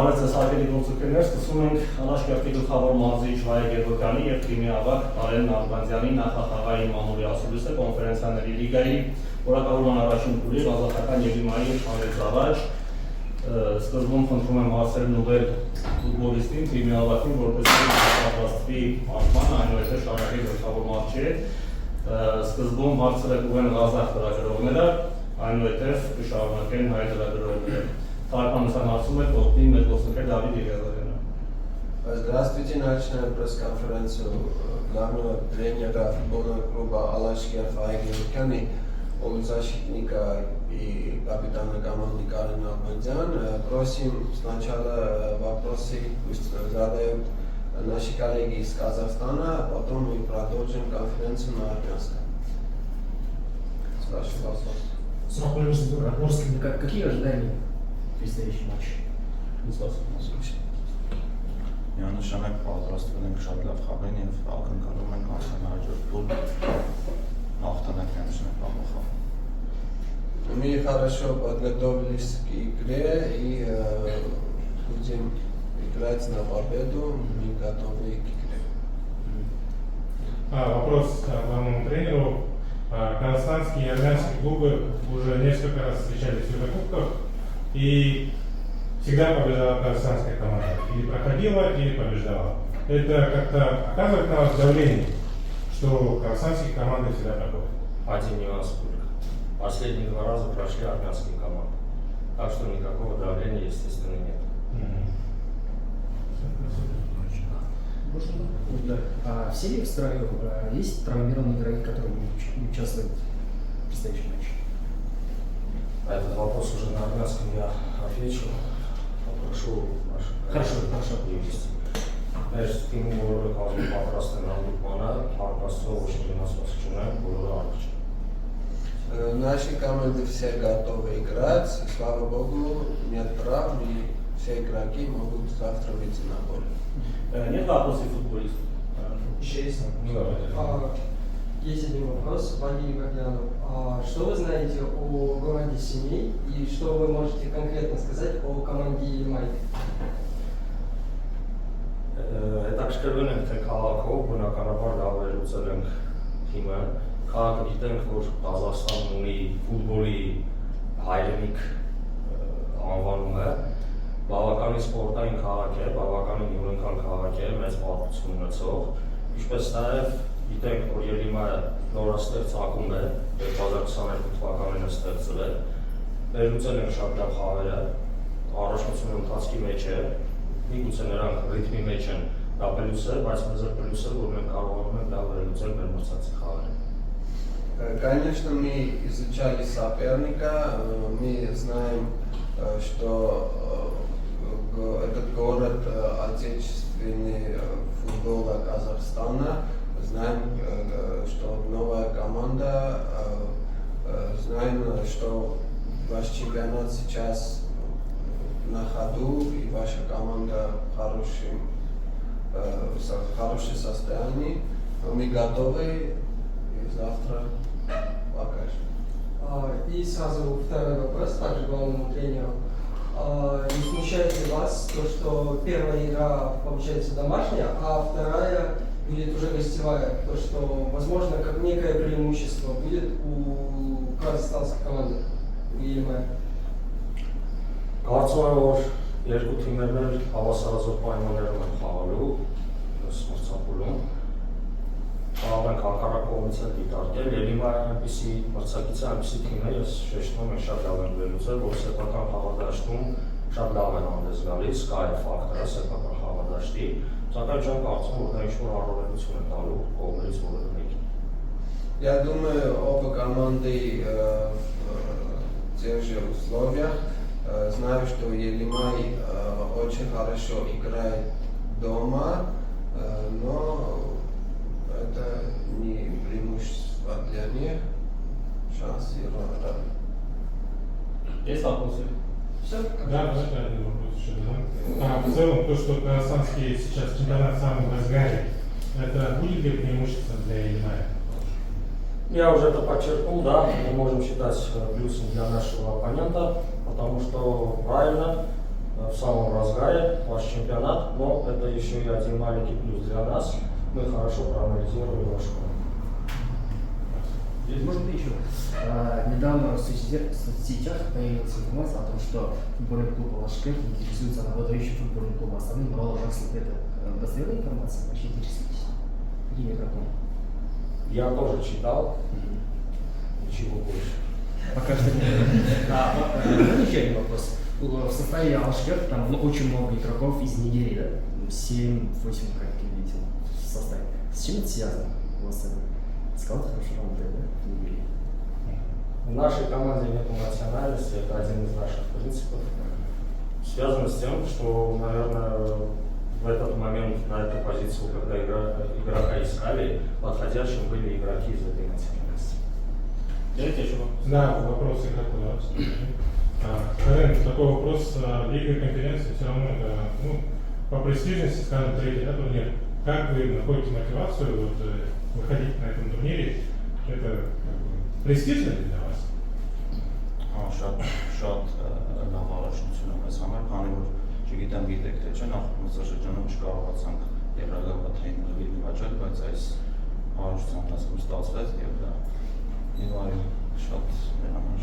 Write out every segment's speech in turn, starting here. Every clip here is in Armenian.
Բարև սարքերի գործընկերներ, սկսում ենք Ալաշկերտի գլխավոր մարզիչ Վայե Գևորգյանի եւ թիմի ավագ Կարեն Նալբանդյանի նախախաղային մամուլի ասուլիսը կոնֆերենցիաների լիգայի որակավորման առաջին փուլի բազախական Եվիմայի հանեց առաջ սկզբում խնդրում եմ հարցերն ուղղել ֆուտբոլիստին, թիմի ավագին, որպեսզի պատրաստվի արտման, այնուհետև շարքի գլխավոր մարզչի հետ սկզբում հարցերը կուղեն Ղազախ լրագրողները, այնուհետև կշարունակեն հայ լրագրողները։ Տարբանության հարցում է կողմի մեր գործընկեր Դավիթ Եղիազարյանը։ Здравствуйте, начинаем пресс-конференцию главного тренера футбольного клуба Алашкерт Вайе Геворгяни, полузащитника и капитана команды Карен Налбандян. Просим сначала вопросы, пусть задают наши коллеги из Казахстана, а потом мы продолжим конференцию на армянском. Спрашиваю вас. Какие ожидания предстоящий матч? Միանշանակ պատրաստվել ենք շատ լավ խաղին եւ ակնկալում ենք ամենահաջորդ փուլ հաղթանակ միանշանակ ապահով։ Мы хорошо подготовились к игре и будем играть на победу, мы готовы к игре. Вопрос к главному тренеру. Казахстанские и армянские клубы уже несколько раз встречались в Еврокубках и всегда побеждала казахстанская команда. Или проходила, или побеждала. Это как-то оказывает на вас давление, что казахстанские команды всегда проходят? Один нюанс только. Последние два раза прошли армянские команды. Так что никакого давления, естественно, нет. В серии встроем есть травмированные игроки, которые не участвуют в предстоящем матче? Этот вопрос уже на армянском я отвечу. Попрошу ваших юристов. Значит, ему было պատրաստ են անդուկմանը, հարկաստով ոչ մի վնասվածք չունեն, բոլորը առողջ են։ Наши команды все готовы играть, слава богу, нет травм и все игроки могут завтра выйти на поле. Нет вопросов футболистов? Еще есть? Ну, есть один вопрос, Вадим Геворгянов. Что вы знаете о команде семей и что вы можете конкретно сказать о команде Елимай? Հետաքրքրվել ենք թե քաղաքով, բնականաբար լավ վերլուծել ենք թիմը։ Քաղաքը գիտենք, որ Ղազախստանն ունի ֆուտբոլի հայրենիք անվանումը, բավականին սպորտային քաղաք է, բավականին հյուրընկալ քաղաք է, մեծ պատմություն ունեցող, ինչպես նաև գիտենք, որ Ելիմայը նորաստեղծ ակումբ է, 2022 թվականին է ստեղծել է, վերլուծել ենք շատ լավ խաղերը, առաջնությունը ընթացքի մեջ է, միգուցե նրանք ռիթմի մեջ են, դա պլյուս է, բայց մեզ է պլյուս է, որ մենք կարողանում ենք լավ վերլուծել մեր մրցակցի խաղերը։ Конечно, мы изучали соперника, мы знаем, что этот город отечественный футбола Казахстана, знаем, что новая команда, знаем, что ваш чемпионат сейчас на ходу и ваша команда в хорошем состоянии. Мы готовы и завтра покажем. И сразу второй вопрос, также главному тренеру. Не смущает ли вас то, что первая игра получается домашняя, а вторая будет уже гостевая, то, что, возможно, как некое преимущество будет у казахстанской команды, у Елимая? Կարծում եմ, որ երկու թիմերն էլ հավասարազոր պայմաններում են խաղալու մրցակցում։ Կարող ենք հակառակ կողմից էլ դիտարկել, Ելիմայը այնպիսի մրցակից է, այնպիսի թիմ է, ես շեշտում եմ շատ լավ եմ վերլուծել, որ սեփական խաղադաշտում շատ լավ են հանդես գալիս, կա այդ ֆակտորը սեփական խաղադաշտի, սակայն չեմ կարծում, որ դա ինչ-որ առավելություն է տալու կողմերից որևէ մեկին։ Я думаю, оба команды в тех же условиях. Знаю, что Елимай очень хорошо играет дома, но это не преимущество для них, шансы равны. Есть вопросы? Все? Да, давайте один вопрос еще задам. В целом, то, что казахстанский сейчас чемпионат в самом разгаре, это будет ли преимущество для Елимая? Я уже это подчеркнул, да, мы можем считать плюсом для нашего оппонента, потому что правильно в самом разгаре ваш чемпионат, но это еще и один маленький плюс для нас. Мы хорошо проанализировали ваш клуб. Может быть еще. Недавно в соцсетях появилась информация о том, что футбольный клуб Алашкер интересуется работающим футбольным клубом Астаны. Мало Жакслов. Это достоверная информация? Вообще интересуетесь? Каким игроком? Я тоже читал. Ничего больше. Пока что нет. Еще один вопрос. В составе Алашкер там очень много игроков из Нигерии, да? 7-8, как я видел, в составе. С чем это связано? У вас скауты хорошо работают, да? В Нигерии? В нашей команде нет национальности, это один из наших принципов. Связано с тем, что, наверное, в этот момент на эту позицию, когда игрока искали, подходящим были игроки из этой национальности. Да, вопрос игроку, да. Карен, такой вопрос. Лига конференции все равно это, по престижности, скажем, третий, да, турнир. Как вы находите мотивацию выходить на этом турнире? Это престижно ли для вас? Շատ լավ առաջնություն է մեզ համար, քանի որ չգիտեմ գիտեք թե չէ, նախ մրցաշրջանում չկարողացանք Եվրագաղթային նվիրի վաճառել, բայց այս առաջնության հասկում ստացվեց եւ դա իվարի շատ մեր համար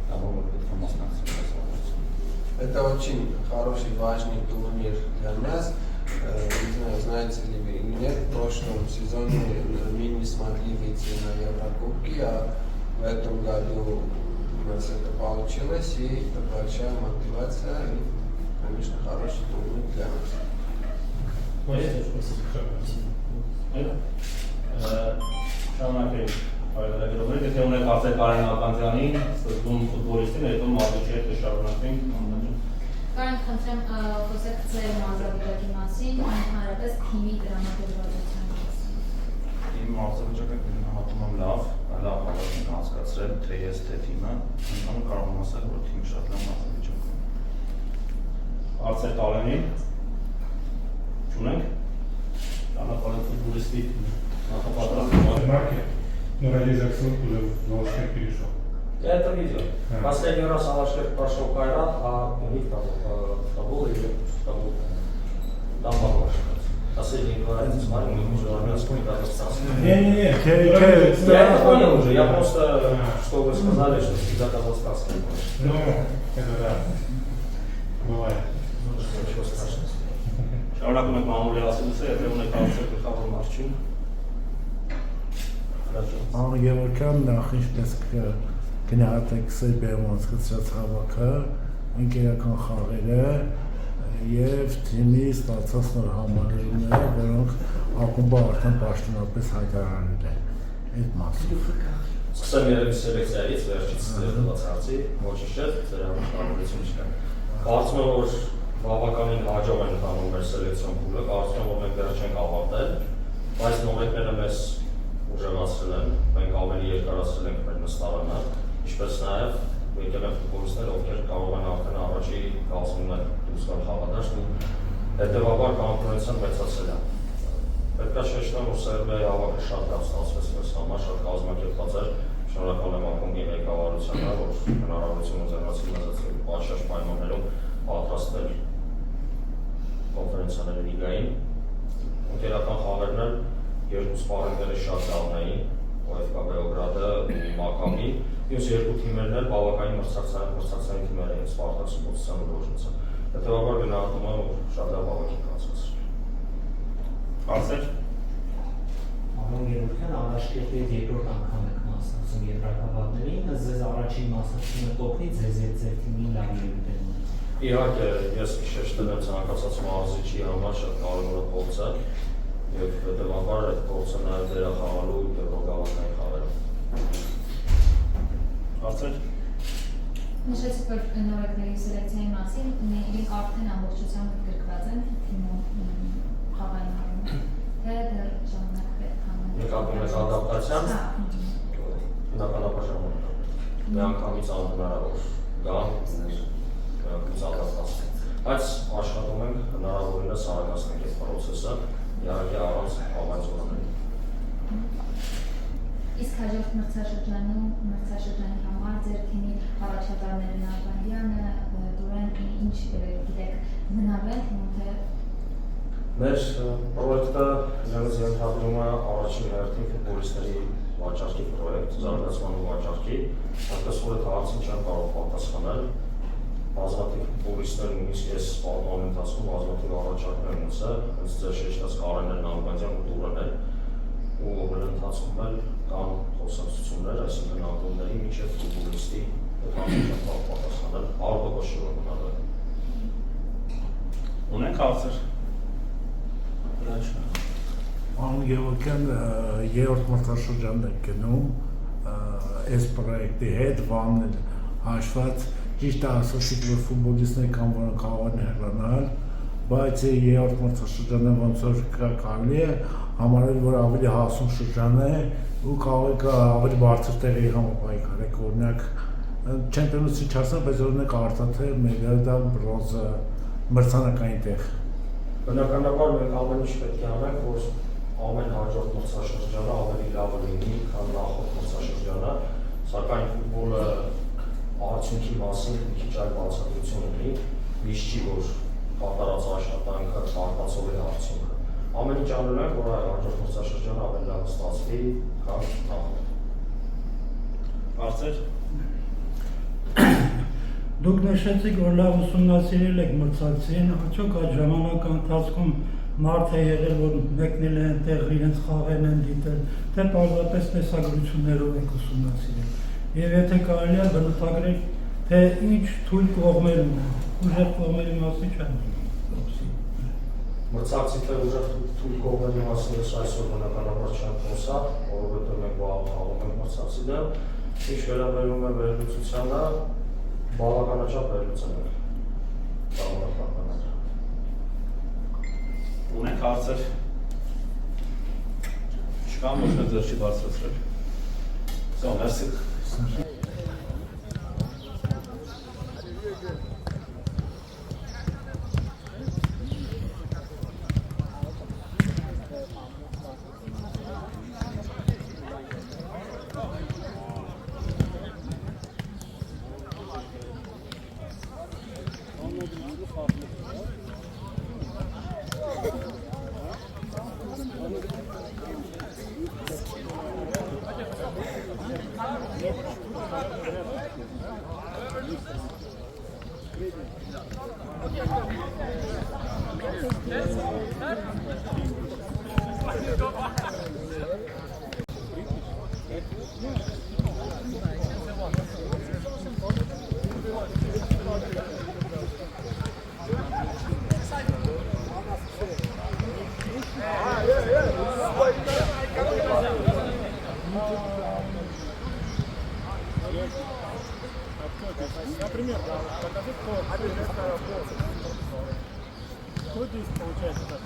լավ պետք է մասնակցել այս առաջնություն։ Это очень хороший, важный турнир для нас. Не знаю, знаете ли вы или нет, в прошлом сезоне мы не смогли выйти на Еврокубки, а в этом году у нас это получилось, и это большая мотивация и, конечно, хороший турнир для нас. Շարունակենք հայտարարությունները, եթե ունեք հարցեր Կարեն Ականյանին, սկզբում ֆուտբոլիստին, հետո Մարտուչի հետ կշարունակենք ամենը։ Կարեն, խնդրեմ խոսեք ձեր մարզավիճակի մասին, ընդհանրապես թիմի տրամադրվածության մասին։ Իմ մարզավիճակը գնահատում եմ լավ հավաք ենք անցկացրել, թե ես, թե թիմը, ընդհանուր կարող եմ ասել, որ թիմը շատ լավ մարզավիճակում։ Հարցեր Տարենին չունենք։ Ճանապարհ ֆուտբոլիստի նախապատրաստում։ Радизак уже в Алашкер перешел. Я это видел. Последний раз Алашкер прошел Кайрат, а у них там Стамбул или Стамбул. Там могу ошибаться. Последние два раза смотрим, мы уже армянскую Казахстанскую. Не-не-не. Я это понял уже, я просто, что вы сказали, что всегда казахстанская. Ну, это да. Бывает. Ничего страшного. Շարունակում ենք մամուլի ասելուսը, եթե ունեք հարցեր գլխավոր մարզչին։ Գևորգյան նախ ինչպես գնահատեք Սերբիայում անցկացրած հավաքը, ընկերական խաղերը եւ թիմի ստացած նոր համալիրները, որոնք ակումբը արդեն պաշտոնապես հայտարարել է այդ մասով։ Սկսեմ երևի սելեկցիայից, վերջից դրված հարցի, ոչինչ չէ, դրա շնորհավորություն չկա։ Կարծում եմ, որ բավականին հաջող են տանում մեր սելեկցիոն փուլը, կարծում եմ, որ մենք դեռ չենք ավարտել, բայց նորեկները մեզ ուժեղացրել են, մենք ավելի երկարացրել ենք մեր նստարանը, ինչպես նաև եկել են ֆուտբոլիստներ, ովքեր կարող են արդեն առաջի կազմում դուրս գալ խաղադաշտ ու հետևաբար կոնկուրենցիան մեծացել է։ Պետք է շեշտեմ, որ Սերբիայի հավաքը շատ լավ ստացվեց մեզ համար, շատ կազմակերպված էր, շնորհակալ եմ ակումբի ղեկավարությանը, որ հնարավորություն ունեցավ մեզ պատշաճ պայմաններում պատրաստել կոնֆերենցիաների լիգային։ Ընկերական խաղերն էլ երկու սպարինգները շատ լավն էին, ՕՖԿ Բելգրադը ու Մակաբին, մյուս երկու թիմերն էլ բավականին մրցակցային թիմեր էին, Սպարտակս ու Պոստյան ու Ռոժնիցը։ Հետևաբար գնահատում եմ, որ շատ լավ հավաքի կանցկացրել։ Հարցեր։ Ամեն Գևորգյան Ալաշկերտի երկրորդ անգամ եք մասնակցում Եվրոպահավաքներին, ձեզ առաջին մասնակցությունը կօգնի ձեզ այդ ձեր թիմին լավ ելույթ։ Իհարկե, ես շեշտել եմ ցանկացած մարզիչի համար շատ կարևոր է փորձը եւ հետեւաբար այդ փորձը նաեւ վերախաղալու եվրոպահավաքային խաղերում։ Հարցեր։ Նշեցիք, որ նորեկների սելեկցիայի մասին իրենք արդեն ամբողջությամբ գրկված են թիմում խաղային հարում, թե դեռ ժամանակ պետք է։ Նկատում եք ադապտացիան։ Բնականաբար ժամանակ։ Մի անգամից անհնարավոր գան բայց աշխատում ենք հնարավորինս արագացնենք այդ պրոցեսը, իհարկե առանց ավանցողների։ Իսկ հաջորդ մրցաշրջանի համար ձեր թիմի առաջատարները Նարբանդյանը, Դուրեն, ինչ գիտեք, մնալու են թե Մեր պրոյեկտը իրենից ենթադրում է առաջին հերթին ֆուտբոլիստների վաճառքի պրոյեկտ, զարգացման ու վաճառքի, այնպես որ այդ հարցին չեմ կարող պատասխանել։ Բազմաթիվ ֆուտբոլիստներ, նույնիսկ ես պատմման ընթացքում բազմաթիվ առաջարկներ եմ ունեցել, հենց ձեր շեշտած Կարեն Նարբանդյան ու Դուրեն ու հենց ընթացքում էլ կան խոսակցություններ, այսինքն անդամների մինչև ֆուտբոլիստի հարցին չեմ կարող պատասխանել, 100% շնորհ մնալու է։ Ունենք հարցեր։ Ան Գևորգյան երրորդ մրցաշրջանն է գնում այս պրոյեկտի հետ, վանն հաշված, ճիշտ է ասացիք, որ ֆուտբոլիստներ կան, որոնք կարող են հեռանալ, բայց երրորդ մրցաշրջանը ոնց որ կարելի է համարել, որ ավելի հասուն շրջան է ու կարող եք ավելի բարձր տեղի համապայքարեք, օրինակ չեմպիոնացի չասեմ, բայց օրինակ Արցախը մեդալը բրոնզը մրցանակային տեղ։ Բնականաբար մենք ամեն ինչ պետք է անենք, որ ամեն հաջորդ մրցաշրջանը ավելի լավը լինի, քան նախորդ մրցաշրջանը, սակայն ֆուտբոլը արդյունքի մասին մի քիչ այլ բացատրություն ունի, միշտ չի, որ կատարած աշխատանքը արտացոլի արդյունքը։ Ամեն ինչ անել ենք, որ հաջորդ մրցաշրջանը ավելի լավ ստացվի, քան նախորդ։ Հարցեր։ Դուք նշեցիք, որ լավ ուսումնասիրել եք մրցակցին, հաճոք այդ ժամանակ ընթացքում մարդ է եղել, որ մեկնել է այնտեղ իրենց խաղերն են դիտել, թե պարզապես տեսագրություններով եք ուսումնասիրել։ Եվ եթե կարելի է բնութագրել, թե ինչ թույլ կողմեր ունեն, ուժեղ կողմերի մասին չեմ խոսի։ Մրցակցի թե ուժեղ թույլ կողմերի մասին ես այսօր բնականաբար չեմ խոսա, որովհետև մենք վաղ խաղում ենք մրցակցի դեմ, ինչ վերաբերում է վերլուծությանը, բավականաչափ վերլուծել ենք ժամանակահատվածը։ Ունենք հարցեր։ Չկան, ոչ մեկ ձեր չի բարձրացրել։ Սա, մերսի։ Например, покажи, кто здесь получается так?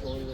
Ой,